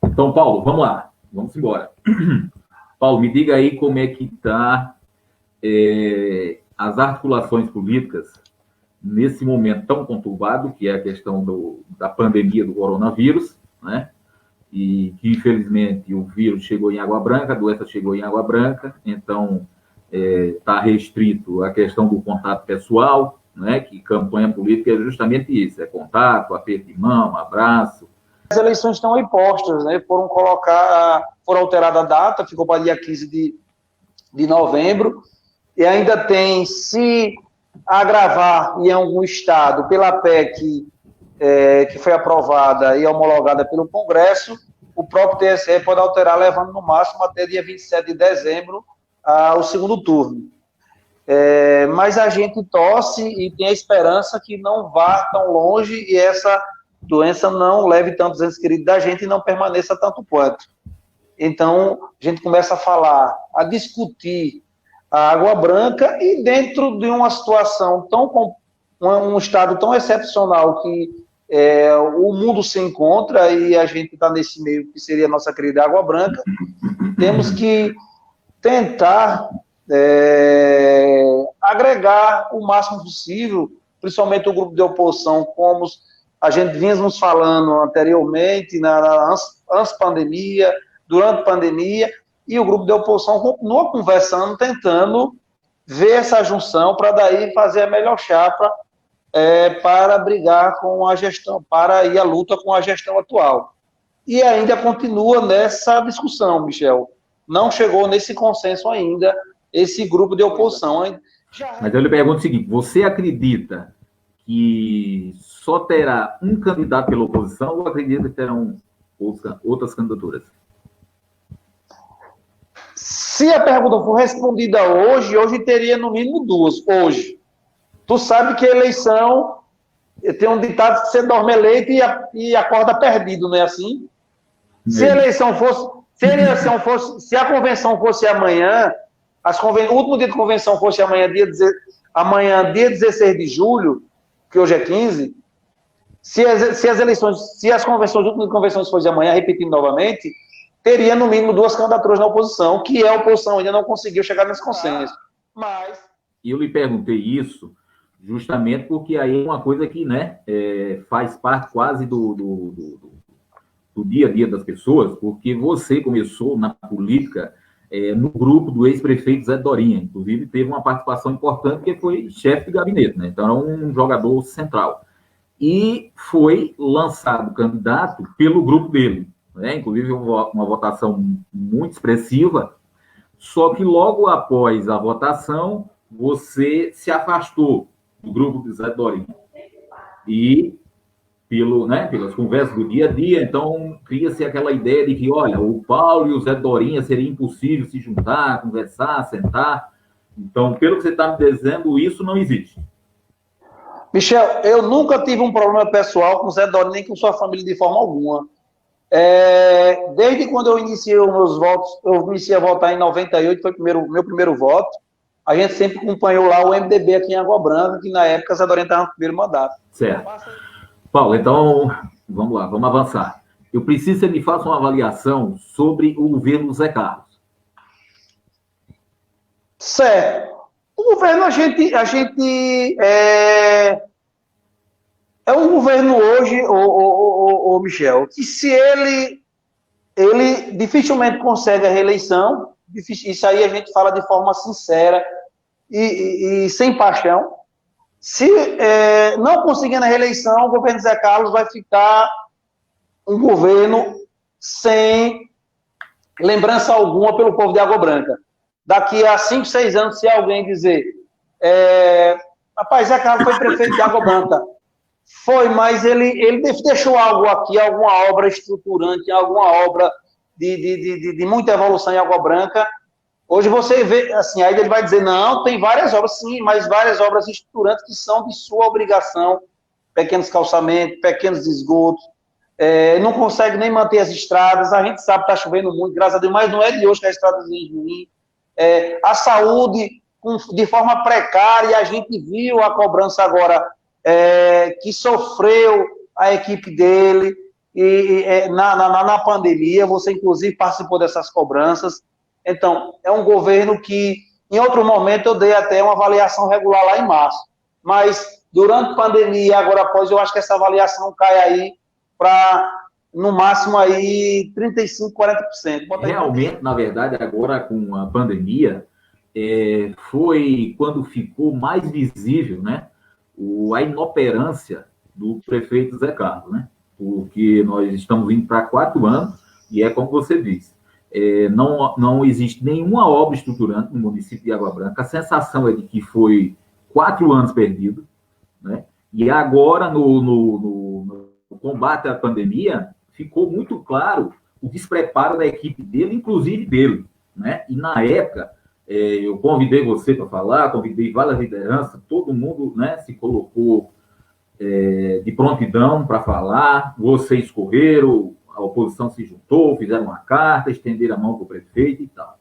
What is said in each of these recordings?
Então, Paulo, vamos lá, vamos embora. Paulo, me diga aí como é que está as articulações políticas nesse momento tão conturbado, que é a questão da pandemia do coronavírus, né? E que, infelizmente, o vírus chegou em Água Branca, a doença chegou em Água Branca, então está restrito a questão do contato pessoal, né? Que campanha política é justamente isso, é contato, aperto de mão, abraço. As eleições estão aí postas, né? Foram alterada a data, ficou para dia 15 de novembro, e ainda tem, se agravar em algum estado, pela PEC que foi aprovada e homologada pelo Congresso, o próprio TSE pode alterar, levando no máximo até dia 27 de dezembro o segundo turno. Mas a gente torce e tem a esperança que não vá tão longe e essa doença não leve tantos entes queridos da gente e não permaneça tanto quanto. Então, a gente começa a falar, a discutir a Água Branca e dentro de uma situação um estado tão excepcional que o mundo se encontra e a gente está nesse meio que seria a nossa querida Água Branca, temos que tentar agregar o máximo possível, principalmente o grupo de oposição, como a gente vínhamos falando anteriormente, antes pandemia, durante a pandemia, e o grupo de oposição continua conversando, tentando ver essa junção para daí fazer a melhor chapa para brigar com a gestão, para ir à luta com a gestão atual. E ainda continua nessa discussão, Michel. Não chegou nesse consenso ainda esse grupo de oposição. Mas eu lhe pergunto o seguinte, você acredita que só terá um candidato pela oposição ou acredita que terão outras candidaturas? Se a pergunta for respondida hoje teria no mínimo duas, hoje. Tu sabe que a eleição tem um ditado que você dorme eleito e acorda perdido, não é assim? Se a eleição fosse, se a convenção fosse amanhã, o último dia de convenção fosse amanhã, dia 16 de julho, que hoje é 15, se as convenções, as últimas convenções fossem amanhã, repetindo novamente, teria no mínimo duas candidaturas na oposição, que a oposição ainda não conseguiu chegar nesse consenso. E eu lhe perguntei isso justamente porque aí é uma coisa que, né, faz parte quase do dia a dia das pessoas, porque você começou na política no grupo do ex-prefeito Zé Dorinha, inclusive teve uma participação importante, porque foi chefe de gabinete, né? Então era um jogador central. E foi lançado candidato pelo grupo dele, né? Inclusive uma votação muito expressiva, só que logo após a votação, você se afastou do grupo do Zé Dorinha. E pelas conversas do dia a dia, então cria-se aquela ideia de que, olha, o Paulo e o Zé Dorinha seria impossível se juntar, conversar, sentar. Então, pelo que você está me dizendo, isso não existe. Michel, eu nunca tive um problema pessoal com o Zé Dorinha, nem com sua família de forma alguma. Desde quando eu iniciei os meus votos, eu comecei a votar em 98, foi meu primeiro voto, a gente sempre acompanhou lá o MDB aqui em Água Branca, que na época o Zé Dorinha estava no primeiro mandato. Certo. Paulo, então, vamos lá, vamos avançar. Eu preciso que você me faça uma avaliação sobre o governo Zé Carlos. Certo. O governo, a gente é um governo hoje, Michel, que se ele dificilmente consegue a reeleição, isso aí a gente fala de forma sincera e sem paixão. Se não conseguindo a reeleição, o governo Zé Carlos vai ficar um governo sem lembrança alguma pelo povo de Água Branca. Daqui a 5, 6 anos, se alguém dizer rapaz, Zé Carlos foi prefeito de Água Branca, foi, mas ele deixou algo aqui, alguma obra estruturante, alguma obra de muita evolução em Água Branca. Hoje você vê, assim, aí ele vai dizer, não, tem várias obras, sim, mas várias obras estruturantes que são de sua obrigação, pequenos calçamentos, pequenos esgotos, não consegue nem manter as estradas, a gente sabe que está chovendo muito, graças a Deus, mas não é de hoje que a estrada é ruim. A saúde, de forma precária, a gente viu a cobrança agora que sofreu a equipe dele, na pandemia, você inclusive participou dessas cobranças. Então, é um governo que, em outro momento, eu dei até uma avaliação regular lá em março. Mas, durante a pandemia, agora após, eu acho que essa avaliação cai aí para, no máximo, aí 35%, 40%. Realmente, na verdade, agora com a pandemia, foi quando ficou mais visível, né, a inoperância do prefeito Zé Carlos, né? Porque nós estamos indo para 4 anos e é como você disse, não existe nenhuma obra estruturante no município de Água Branca. A sensação é de que foi 4 anos perdidos, né? E agora, no combate à pandemia, ficou muito claro o despreparo da equipe dele, inclusive dele, né? E na época, eu convidei você para falar, convidei várias lideranças, todo mundo, né, se colocou de prontidão para falar, vocês correram, a oposição se juntou, fizeram uma carta, estenderam a mão para o prefeito e tal.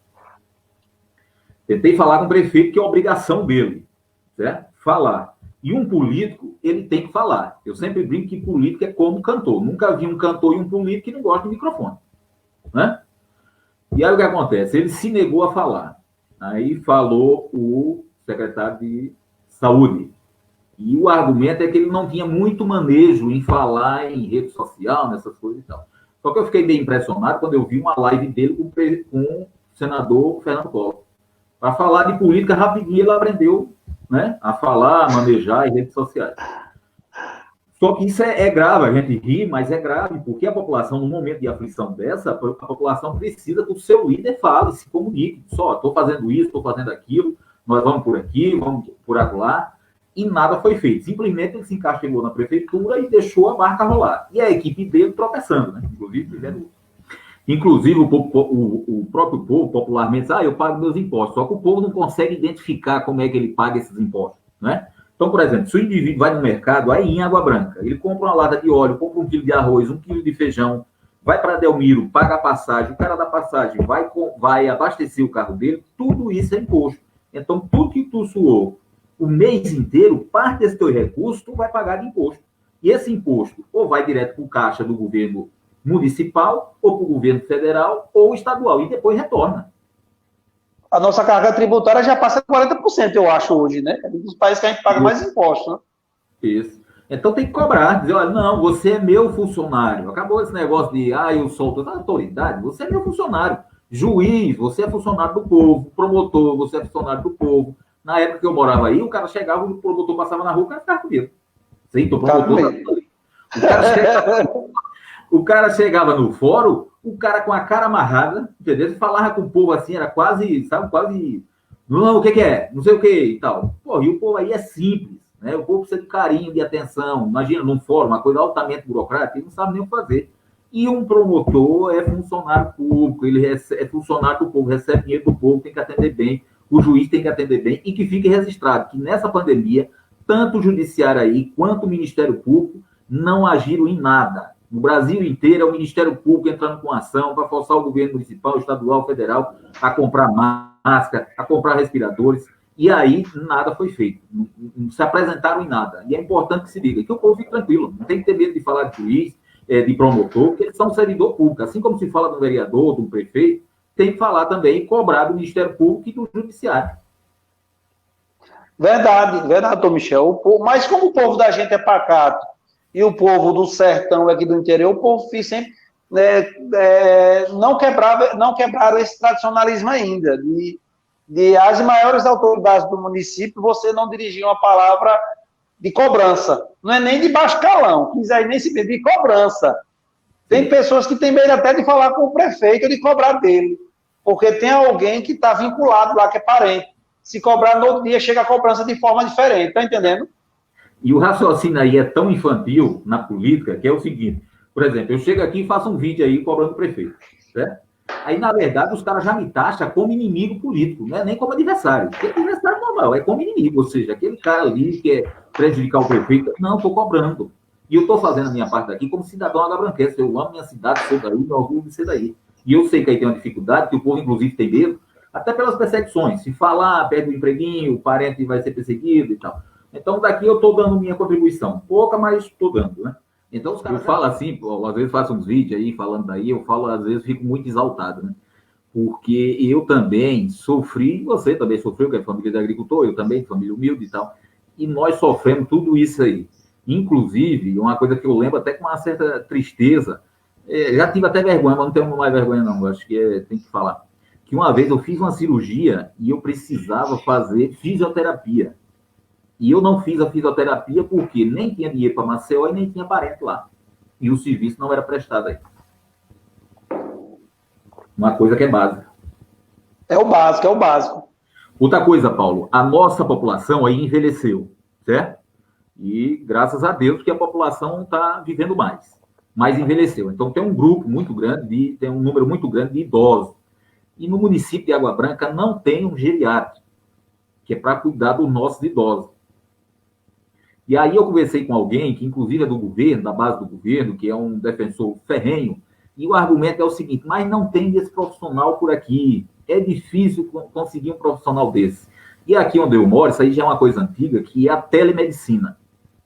Tentei falar com o prefeito, que é obrigação dele, certo? Falar. E um político, ele tem que falar. Eu sempre brinco que político é como cantor. Nunca vi um cantor e um político que não gosta de microfone, né? E aí o que acontece? Ele se negou a falar. Aí falou o secretário de Saúde. E o argumento é que ele não tinha muito manejo em falar em rede social, nessas coisas e tal. Só que eu fiquei meio impressionado quando eu vi uma live dele com o senador Fernando Collor. Para falar de política rapidinho, ele aprendeu, né, a falar, a manejar em redes sociais. Só que isso é grave, a gente ri, mas é grave, porque a população, no momento de aflição dessa, a população precisa que o seu líder fale, se comunique. Só, estou fazendo isso, estou fazendo aquilo, nós vamos por aqui, vamos por lá, e nada foi feito. Simplesmente ele se encaixilhou na prefeitura e deixou a barca rolar. E a equipe dele tropeçando, né? Inclusive o próprio povo, popularmente, diz, eu pago meus impostos. Só que o povo não consegue identificar como é que ele paga esses impostos, né? Então, por exemplo, se o indivíduo vai no mercado, aí em Água Branca, ele compra uma lata de óleo, compra 1 quilo de arroz, 1 quilo de feijão, vai para Delmiro, paga a passagem, o cara da passagem vai abastecer o carro dele, tudo isso é imposto. Então, tudo que tu suou o mês inteiro, parte desse teu recurso, tu vai pagar de imposto. E esse imposto ou vai direto para o caixa do governo municipal, ou para o governo federal, ou estadual, e depois retorna. A nossa carga tributária já passa de 40%, eu acho, hoje, né? É um dos países que a gente paga mais impostos, né? Isso. Então tem que cobrar, dizer, olha, não, você é meu funcionário. Acabou esse negócio de, eu sou toda autoridade, você é meu funcionário. Juiz, você é funcionário do povo. Promotor, você é funcionário do povo. Na época que eu morava aí, o cara chegava, o promotor passava na rua, o cara ficava comigo. Sim, tô promotor. O cara chegava no fórum, o cara com a cara amarrada, entendeu? Falava com o povo assim, era quase, sabe, quase, não, o que é? Não sei o que e tal. Pô, e o povo aí é simples, né? O povo precisa de carinho, de atenção. Imagina, num fórum, uma coisa altamente burocrática, ele não sabe nem o que fazer. E um promotor é funcionário público, ele é funcionário do povo, recebe dinheiro do povo, tem que atender bem, o juiz tem que atender bem, e que fique registrado que nessa pandemia, tanto o judiciário aí, quanto o Ministério Público, não agiram em nada. No Brasil inteiro, é o Ministério Público entrando com ação para forçar o governo municipal, estadual, federal a comprar máscara, a comprar respiradores, e aí nada foi feito. Não se apresentaram em nada. E é importante que se diga que o povo fique tranquilo, não tem que ter medo de falar de juiz, de promotor, porque eles são servidor público. Assim como se fala do vereador, do prefeito, tem que falar também e cobrar do Ministério Público e do Judiciário. Verdade, Tom Michel. Mas como o povo da gente é pacato, e o povo do sertão aqui do interior, o povo sempre não quebraram esse tradicionalismo ainda. De as maiores autoridades do município, você não dirigia uma palavra de cobrança. Não é nem de baixo calão, quiser nem se de cobrança. Tem pessoas que têm medo até de falar com o prefeito, de cobrar dele, porque tem alguém que está vinculado lá, que é parente. Se cobrar no outro dia, chega a cobrança de forma diferente, está entendendo? E o raciocínio aí é tão infantil na política, que é o seguinte, por exemplo, eu chego aqui e faço um vídeo aí cobrando o prefeito, certo? Aí, na verdade, os caras já me taxam como inimigo político, não é nem como adversário. Porque adversário normal, é como inimigo, ou seja, aquele cara ali que quer prejudicar o prefeito, não, estou cobrando. E eu estou fazendo a minha parte daqui como cidadão agabranquense, eu amo minha cidade, sou daí, meu orgulho de ser daí. E eu sei que aí tem uma dificuldade, que o povo, inclusive, tem medo, até pelas perseguições. Se falar, perde o empreguinho, o parente vai ser perseguido e tal. Então, daqui eu estou dando minha contribuição. Pouca, mas estou dando, né? Então, os caras falam assim, pô, às vezes faço uns vídeos aí falando daí, eu falo, às vezes fico muito exaltado, né? Porque eu também sofri, você também sofreu, que é família de agricultor, eu também, família humilde e tal, e nós sofremos tudo isso aí. Inclusive, uma coisa que eu lembro até com uma certa tristeza, já tive até vergonha, mas não tenho mais vergonha não, acho que tem que falar, que uma vez eu fiz uma cirurgia e eu precisava fazer fisioterapia. E eu não fiz a fisioterapia porque nem tinha dinheiro para Maceió e nem tinha parente lá. E o serviço não era prestado aí. Uma coisa que é básica. É o básico, é o básico. Outra coisa, Paulo, a nossa população aí envelheceu, certo? E graças a Deus que a população está vivendo mais, mas envelheceu. Então tem um grupo muito grande, tem um número muito grande de idosos. E no município de Água Branca não tem um geriatra, que é para cuidar dos nossos idosos. E aí eu conversei com alguém, que inclusive é do governo, da base do governo, que é um defensor ferrenho, e o argumento é o seguinte, mas não tem esse profissional por aqui, é difícil conseguir um profissional desse. E aqui onde eu moro, isso aí já é uma coisa antiga, que é a telemedicina,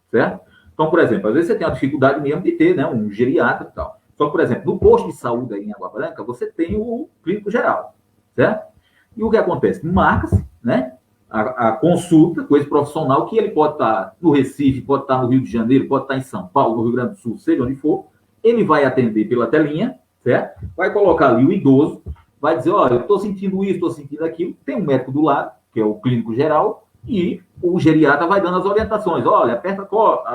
certo? Então, por exemplo, às vezes você tem a dificuldade mesmo de ter, né, um geriatra e tal. Só que, por exemplo, no posto de saúde aí em Água Branca, você tem o clínico geral, certo? E o que acontece? Marca-se, né, a consulta com esse profissional, que ele pode estar no Recife, pode estar no Rio de Janeiro, pode estar em São Paulo, no Rio Grande do Sul, seja onde for, ele vai atender pela telinha, certo? Vai colocar ali o idoso, vai dizer, olha, eu estou sentindo isso, estou sentindo aquilo, tem um médico do lado, que é o clínico geral, e o geriatra vai dando as orientações, olha, aperta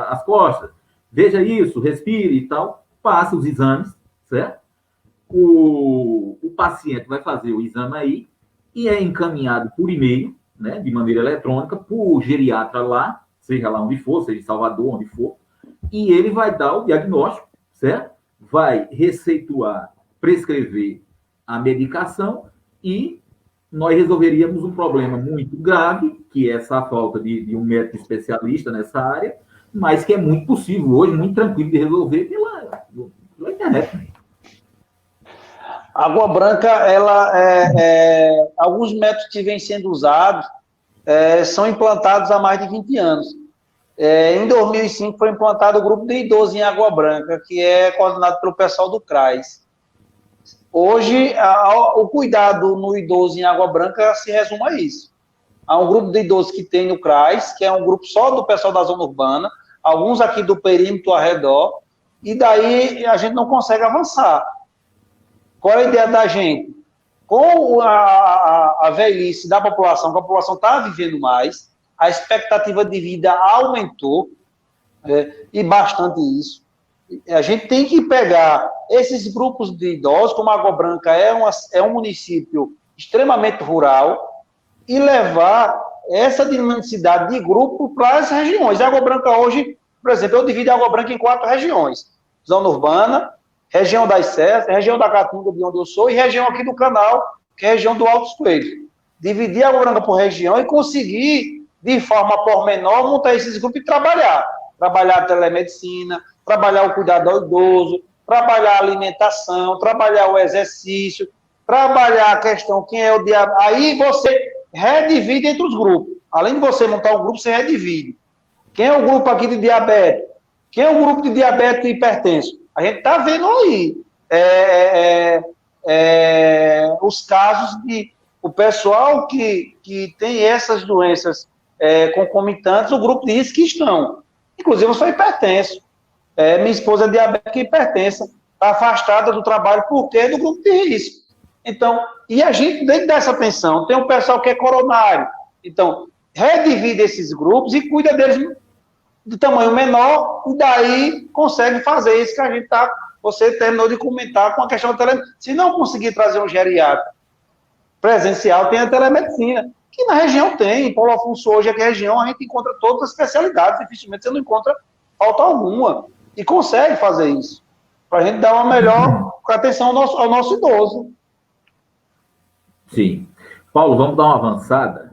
as costas, veja isso, respire e tal, passa os exames, certo? O paciente vai fazer o exame aí e é encaminhado por e-mail, né, de maneira eletrônica, para o geriatra lá, seja lá onde for, seja em Salvador, onde for, e ele vai dar o diagnóstico, certo? Vai receituar, prescrever a medicação e nós resolveríamos um problema muito grave, que é essa falta de um médico especialista nessa área, mas que é muito possível hoje, muito tranquilo de resolver pela internet. Água Branca, alguns métodos que vêm sendo usados são implantados há mais de 20 anos. Em 2005 foi implantado o grupo de idosos em Água Branca, que é coordenado pelo pessoal do CRAS. Hoje, o cuidado no idoso em Água Branca se resume a isso. Há um grupo de idosos que tem no CRAS, que é um grupo só do pessoal da zona urbana, alguns aqui do perímetro ao redor, e daí a gente não consegue avançar. Qual é a ideia da gente? Com a velhice da população, que a população está vivendo mais, a expectativa de vida aumentou, e bastante isso. A gente tem que pegar esses grupos de idosos, como Água Branca é um município extremamente rural, e levar essa dinamicidade de grupo para as regiões. Água Branca hoje, por exemplo, eu divido a Água Branca em 4 regiões. Zona urbana, região das Serras, região da Caatinga, de onde eu sou, e região aqui do canal, que é a região do Altos Coelhos. Dividir a Água Branca por região e conseguir, de forma pormenor, montar esses grupos e trabalhar. Trabalhar a telemedicina, trabalhar o cuidado ao idoso, trabalhar a alimentação, trabalhar o exercício, trabalhar a questão quem é o diabetes. Aí você redivide entre os grupos. Além de você montar um grupo, você redivide. Quem é o grupo aqui de diabetes? Quem é o grupo de diabetes e hipertenso? A gente está vendo aí os casos de o pessoal que tem essas doenças concomitantes, o grupo de risco que estão. Inclusive, eu sou hipertenso. Minha esposa é diabética e hipertensa, está afastada do trabalho porque é do grupo de risco. Então, e a gente tem que dar essa atenção. Tem um pessoal que é coronário. Então, redivide esses grupos e cuida deles de tamanho menor, e daí consegue fazer isso que a gente está. Você terminou de comentar com a questão da telemedicina. Se não conseguir trazer um geriatra presencial, tem a telemedicina, que na região tem. Em Paulo Afonso, hoje, aqui na região, a gente encontra todas as especialidades, dificilmente você não encontra falta alguma. E consegue fazer isso, para a gente dar uma melhor atenção ao nosso idoso. Sim. Paulo, vamos dar uma avançada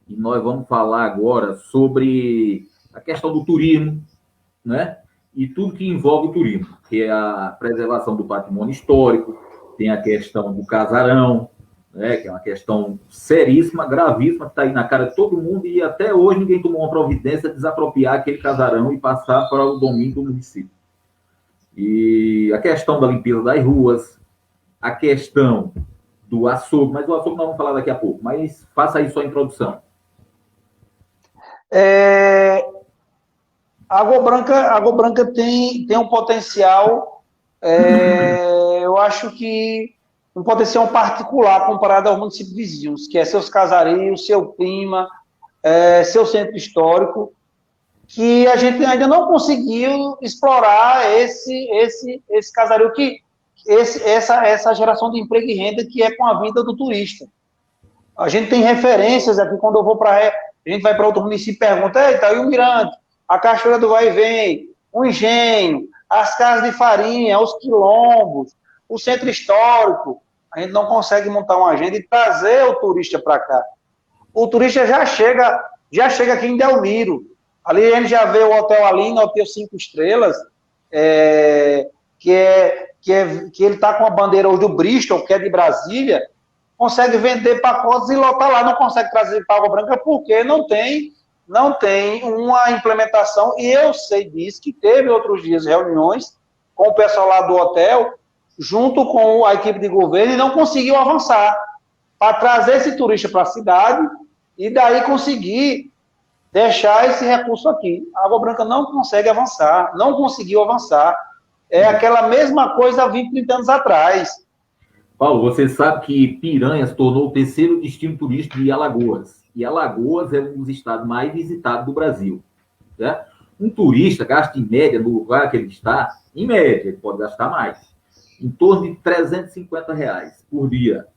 e nós vamos falar agora sobre a questão do turismo, né? E tudo que envolve o turismo, que é a preservação do patrimônio histórico, tem a questão do casarão, né? Que é uma questão seríssima, gravíssima, que está aí na cara de todo mundo e até hoje ninguém tomou uma providência de desapropriar aquele casarão e passar para o domínio do município. E a questão da limpeza das ruas, a questão do açougue, mas o açougue nós vamos falar daqui a pouco, mas faça aí sua introdução. Água Branca tem um potencial, eu acho que um potencial particular comparado aos municípios vizinhos, que é seus casarios, seu clima, seu centro histórico, que a gente ainda não conseguiu explorar esse casario, essa geração de emprego e renda que é com a vinda do turista. A gente tem referências aqui, quando eu vou a gente vai para outro município e pergunta, eita, e o Mirante, a Cachoeira do Vai e Vem, o Engenho, as casas de farinha, os quilombos, o centro histórico. A gente não consegue montar uma agenda e trazer o turista para cá. O turista já chega aqui em Delmiro. Ali ele já vê o hotel ali, no Hotel 5 Estrelas, que ele está com a bandeira hoje do Bristol, que é de Brasília, consegue vender pacotes e lotar lá, não consegue trazer para Água Branca porque não tem uma implementação, e eu sei disso, que teve outros dias reuniões com o pessoal lá do hotel, junto com a equipe de governo, e não conseguiu avançar para trazer esse turista para a cidade e daí conseguir deixar esse recurso aqui. A Água Branca não consegue avançar, não conseguiu avançar. É aquela mesma coisa há 20, 30 anos atrás. Paulo, você sabe que Piranhas tornou o terceiro destino turístico de Alagoas. E Alagoas é um dos estados mais visitados do Brasil. Certo? Um turista gasta, em média, no lugar que ele está, em média, ele pode gastar mais, em torno de R$350 por dia.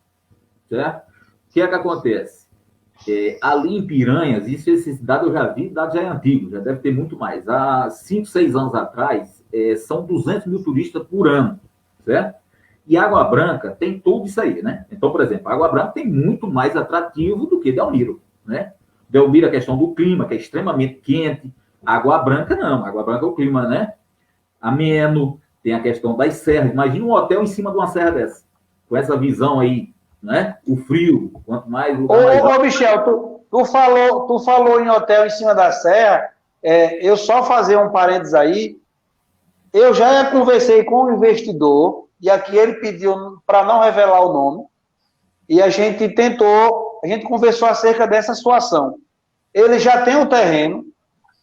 Certo? O que é que acontece? Ali em Piranhas, esses dados eu já vi, dados já é antigo, já deve ter muito mais. Há 5, 6 anos atrás, são 200 mil turistas por ano, certo? E Água Branca tem tudo isso aí, né? Então, por exemplo, Água Branca tem muito mais atrativo do que Delmiro, né? Delmiro, a questão do clima, que é extremamente quente. Água Branca, não. Água Branca é o clima, né? Ameno, tem a questão das serras. Imagina um hotel em cima de uma serra dessa, com essa visão aí, né? O frio, quanto mais... Ô, Michel, tu falou em hotel em cima da serra, eu só fazer um parênteses aí, eu já conversei com o investidor, e aqui ele pediu para não revelar o nome, e a gente conversou acerca dessa situação. Ele já tem um terreno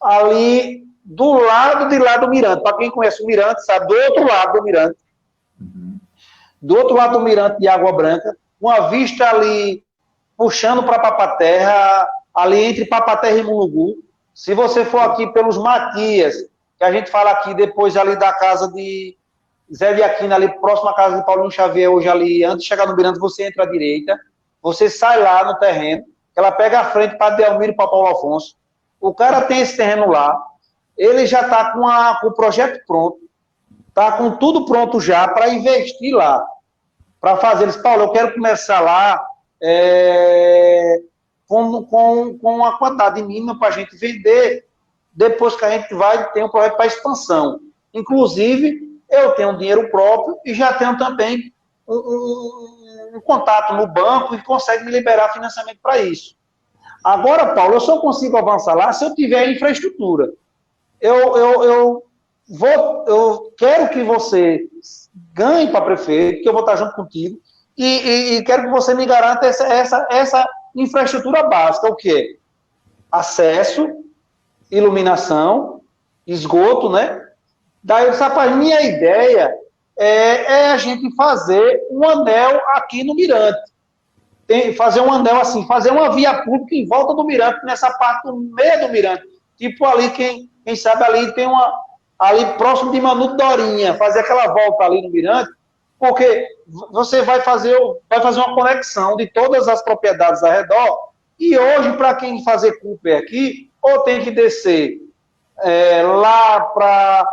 ali do lado de lá do Mirante. Para quem conhece o Mirante, sabe, do outro lado do Mirante. Do outro lado do Mirante de Água Branca, uma vista ali puxando para Papaterra, ali entre Papaterra e Mulugu. Se você for aqui pelos Matias, que a gente fala aqui depois ali da casa de Zé de Aquino, ali próximo à casa de Paulinho Xavier, hoje ali, antes de chegar no Mirante, você entra à direita, você sai lá no terreno, ela pega a frente para Delmiro e para Paulo Afonso. O cara tem esse terreno lá, ele já está com o projeto pronto, está com tudo pronto já para investir lá, para fazer. Eles, Paulo, eu quero começar lá com uma quantidade mínima para a gente vender, depois que a gente vai ter um projeto para expansão. Inclusive, eu tenho dinheiro próprio e já tenho também um contato no banco e consegue me liberar financiamento para isso. Agora, Paulo, eu só consigo avançar lá se eu tiver infraestrutura. Eu quero que você ganhe para prefeito, que eu vou estar junto contigo, e quero que você me garanta essa infraestrutura básica, o quê? Acesso, iluminação, esgoto, né? Daí eu disse, rapaz, minha ideia é a gente fazer um anel aqui no Mirante. Fazer um anel assim, fazer uma via pública em volta do Mirante, nessa parte do meio do Mirante. Tipo ali, quem sabe ali tem ali próximo de Manu Dorinha, fazer aquela volta ali no Mirante, porque você vai fazer uma conexão de todas as propriedades ao redor, e hoje, para quem fazer Cooper aqui, ou tem que descer lá para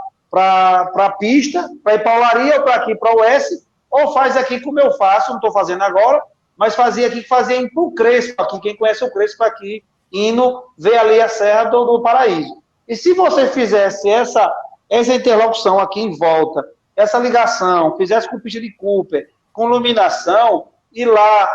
a pista, para ir para a Olaria, ou para aqui, para o Oeste, ou faz aqui como eu faço, não estou fazendo agora, mas fazia aqui, indo para o Crespo, aqui, quem conhece o Crespo aqui, indo ver ali a Serra do Paraíso. E se você fizesse essa interlocução aqui em volta, essa ligação, fizesse com pista de Cooper, com iluminação, e lá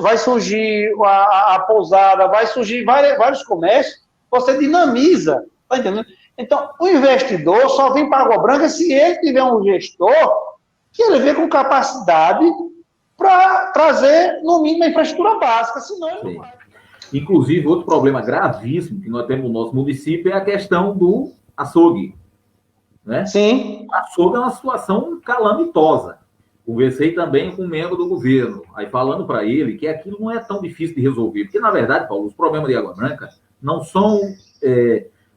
vai surgir a pousada, vai surgir vários comércios, você dinamiza, tá entendendo? Então, o investidor só vem para a Água Branca se ele tiver um gestor que ele vê com capacidade para trazer, no mínimo, a infraestrutura básica, senão ele não vai. Inclusive, outro problema gravíssimo que nós temos no nosso município é a questão do açougue. Né? Sim. O açougue é uma situação calamitosa. Conversei também com um membro do governo, aí falando para ele que aquilo não é tão difícil de resolver, porque, na verdade, Paulo, os problemas de Água Branca não são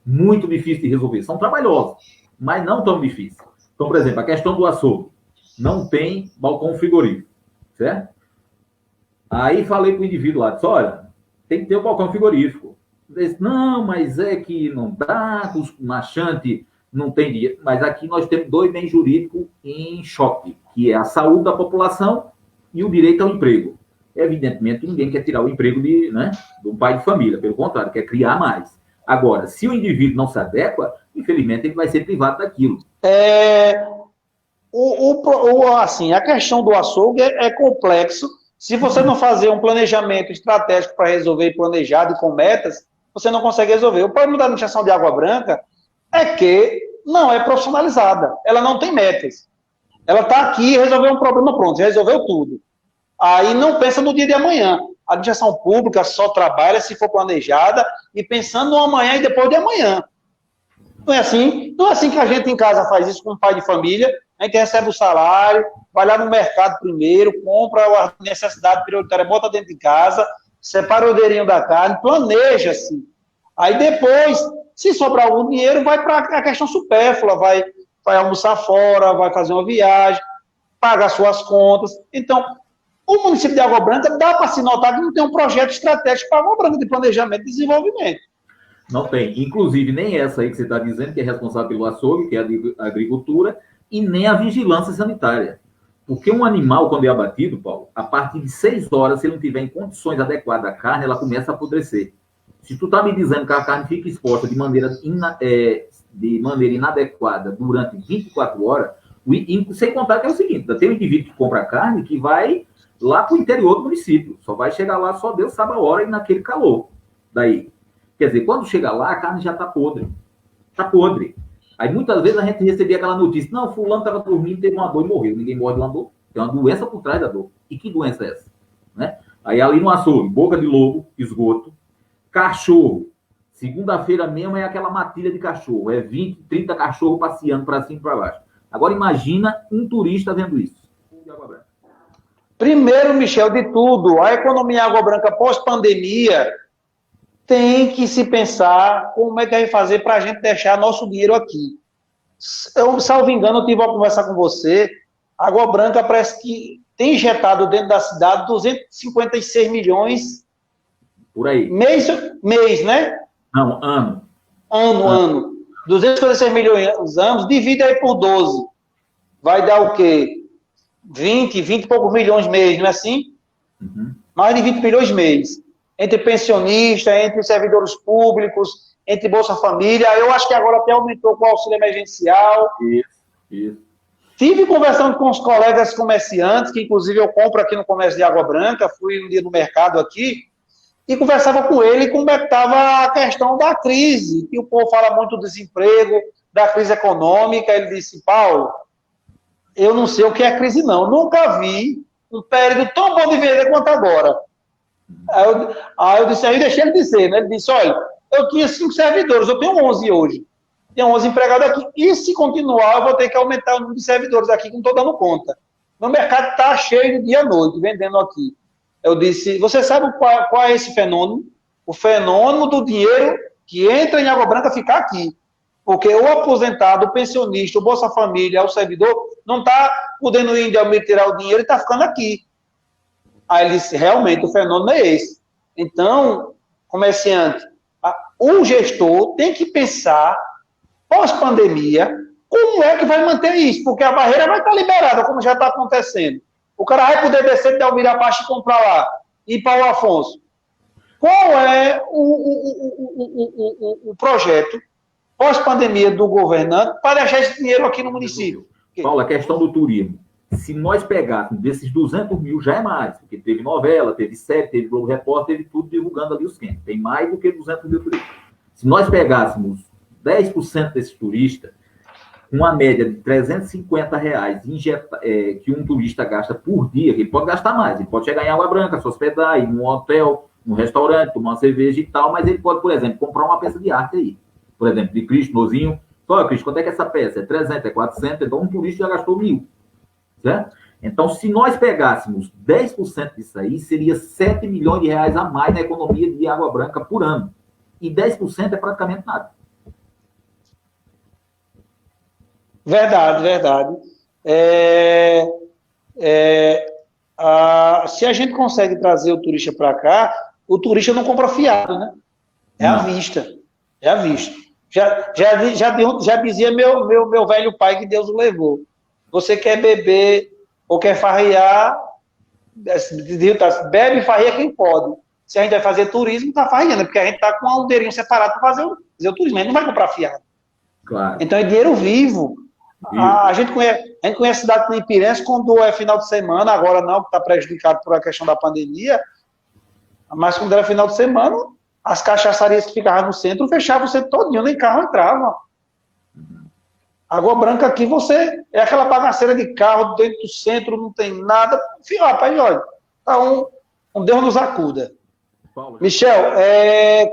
muito difíceis de resolver, são trabalhosos, mas não tão difíceis. Então, por exemplo, a questão do açougue, não tem balcão frigorífico, certo? Aí falei para o indivíduo lá, disse, olha, tem que ter o balcão frigorífico. Ele disse, não, mas é que não dá, os machantes não tem dinheiro. Mas aqui nós temos dois bens jurídicos em choque, que é a saúde da população e o direito ao emprego. Evidentemente, ninguém quer tirar o emprego do pai de família, pelo contrário, quer criar mais. Agora, se o indivíduo não se adequa, infelizmente, ele vai ser privado daquilo. Assim, a questão do açougue é complexo. Se você não fazer um planejamento estratégico para resolver, planejado e com metas, você não consegue resolver. O problema da administração de Água Branca é que não é profissionalizada. Ela não tem metas. Ela está aqui e resolveu um problema, pronto, já resolveu tudo. Aí não pensa no dia de amanhã. A administração pública só trabalha se for planejada e pensando no amanhã e depois de amanhã. Não é assim? Não é assim que a gente em casa faz isso com um pai de família. A gente recebe o salário, vai lá no mercado primeiro, compra a necessidade prioritária, bota dentro de casa, separa o dinheirinho da carne, planeja-se. Aí depois, se sobrar algum dinheiro, vai para a questão supérflua, vai almoçar fora, vai fazer uma viagem, pagar suas contas. Então, o município de Água Branca dá para se notar que não tem um projeto estratégico para Água Branca de planejamento e desenvolvimento. Não tem. Inclusive, nem essa aí que você está dizendo, que é responsável pelo açougue, que é a agricultura, e nem a vigilância sanitária. Porque um animal, quando é abatido, Paulo, a partir de 6 horas, se ele não tiver em condições adequadas à carne, ela começa a apodrecer. Se tu está me dizendo que a carne fica exposta de maneira inadequada durante 24 horas, sem contar que é o seguinte, tem um indivíduo que compra carne que vai lá para o interior do município, só vai chegar lá, só Deus sabe a hora e naquele calor. Daí, quer dizer, quando chega lá, a carne já está podre. Está podre. Aí muitas vezes a gente recebia aquela notícia, não, fulano estava dormindo, teve uma dor e morreu. Ninguém morre de uma dor. Tem uma doença por trás da dor. E que doença é essa? Né? Aí ali no açougue, boca de lobo, esgoto, cachorro. Segunda-feira mesmo é aquela matilha de cachorro. É 20, 30 cachorros passeando para cima e para baixo. Agora imagina um turista vendo isso. Primeiro, Michel, de tudo, a economia Água Branca pós-pandemia tem que se pensar como é que vai fazer para a gente deixar nosso dinheiro aqui. Eu, salvo engano, eu tive a conversar com você, a Água Branca parece que tem injetado dentro da cidade 256 milhões. Por aí. Mês, né? Não, ano. Ano. 256 milhões anos, divide aí por 12. Vai dar o quê? 20 e poucos milhões mês, não é assim? Uhum. Mais de 20 milhões mês. Entre pensionistas, entre servidores públicos, entre Bolsa Família. Eu acho que agora até aumentou com o auxílio emergencial. Isso. Tive conversando com os colegas comerciantes, que inclusive eu compro aqui no comércio de Água Branca, fui um dia no mercado aqui, e conversava com ele como é que estava a questão da crise, que o povo fala muito do desemprego, da crise econômica. Ele disse, Paulo, eu não sei o que é crise não, nunca vi um período tão bom de vender quanto agora. Aí eu deixei ele dizer, né? Ele disse, olha, eu tinha 5 servidores, eu tenho 11 hoje. Tenho 11 empregados aqui. E se continuar, eu vou ter que aumentar o número de servidores aqui, que não estou dando conta. O mercado está cheio de dia à noite, vendendo aqui. Eu disse, você sabe qual é esse fenômeno? O fenômeno do dinheiro que entra em Água Branca ficar aqui. Porque o aposentado, o pensionista, o Bolsa Família, o servidor, não está podendo ir de tirar o dinheiro e está ficando aqui. Aí ele disse, realmente, o fenômeno é esse. Então, comerciante, o gestor tem que pensar, pós-pandemia, como é que vai manter isso, porque a barreira vai estar liberada, como já está acontecendo. O cara vai poder descer de Almirapaz e comprar lá, e ir para o Afonso. Qual é o projeto pós-pandemia do governante para deixar esse dinheiro aqui no município? Paulo, a questão do turismo. Se nós pegássemos desses 200 mil, já é mais, porque teve novela, teve série, teve Globo Repórter, teve tudo divulgando ali os quentes. Tem mais do que 200 mil turistas. Se nós pegássemos 10% desse turista, uma média de R$350 que um turista gasta por dia, que ele pode gastar mais, ele pode chegar em Água Branca, se hospedar, ir num hotel, num restaurante, tomar uma cerveja e tal, mas ele pode, por exemplo, comprar uma peça de arte aí. Por exemplo, de Cristo, nozinho. Olha, Cristo, quanto é que essa peça? É 300, é 400, então um turista já gastou 1.000. Certo? Então, se nós pegássemos 10% disso aí, seria R$7 milhões a mais na economia de Água Branca por ano. E 10% é praticamente nada. Verdade, verdade. Se a gente consegue trazer o turista para cá, o turista não compra fiado, né? É à vista. É à vista. Já dizia meu velho pai, que Deus o levou. Você quer beber ou quer farrear, bebe e farreia quem pode. Se a gente vai fazer turismo, está farreando, porque a gente está com um dinheirinho separado para fazer o turismo. A gente não vai comprar fiado. Claro. Então é dinheiro vivo. A gente conhece a cidade de Ipirense quando é final de semana, agora não, que está prejudicado por a questão da pandemia, mas quando era final de semana, as cachaçarias que ficavam no centro fechavam o centro todinho, nem carro entrava. Água Branca aqui, é aquela bagaceira de carro dentro do centro, não tem nada. Enfim, rapaz, olha, tá um Deus nos acuda. Paulo. Michel,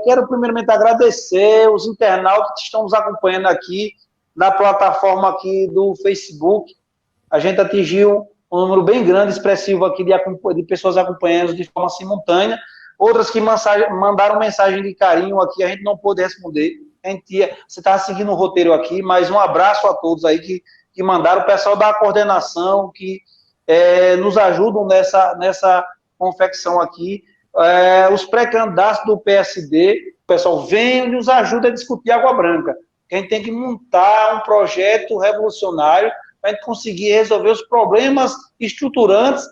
quero primeiramente agradecer os internautas que estão nos acompanhando aqui na plataforma aqui do Facebook. A gente atingiu um número bem grande, expressivo aqui de pessoas acompanhando de forma simultânea. Outras que mandaram mensagem de carinho aqui, a gente não pôde responder. Você estava seguindo o roteiro aqui, mas um abraço a todos aí que mandaram, o pessoal da coordenação, que nos ajudam nessa confecção aqui. Os pré-candidatos do PSD, o pessoal vem e nos ajuda a discutir Água Branca. A gente tem que montar um projeto revolucionário para a gente conseguir resolver os problemas estruturantes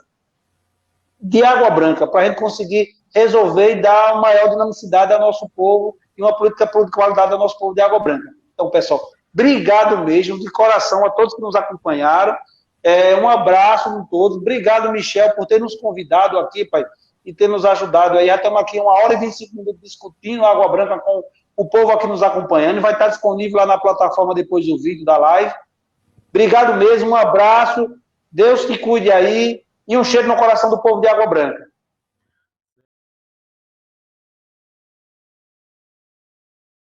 de Água Branca, para a gente conseguir resolver e dar uma maior dinamicidade ao nosso povo e uma política de qualidade ao nosso povo de Água Branca. Então, pessoal, obrigado mesmo, de coração, a todos que nos acompanharam. Um abraço a todos. Obrigado, Michel, por ter nos convidado aqui, pai, e ter nos ajudado aí. Já estamos aqui 1h25 discutindo Água Branca com o povo aqui nos acompanhando. Vai estar disponível lá na plataforma depois do vídeo da live. Obrigado mesmo, um abraço. Deus te cuide aí e um cheiro no coração do povo de Água Branca.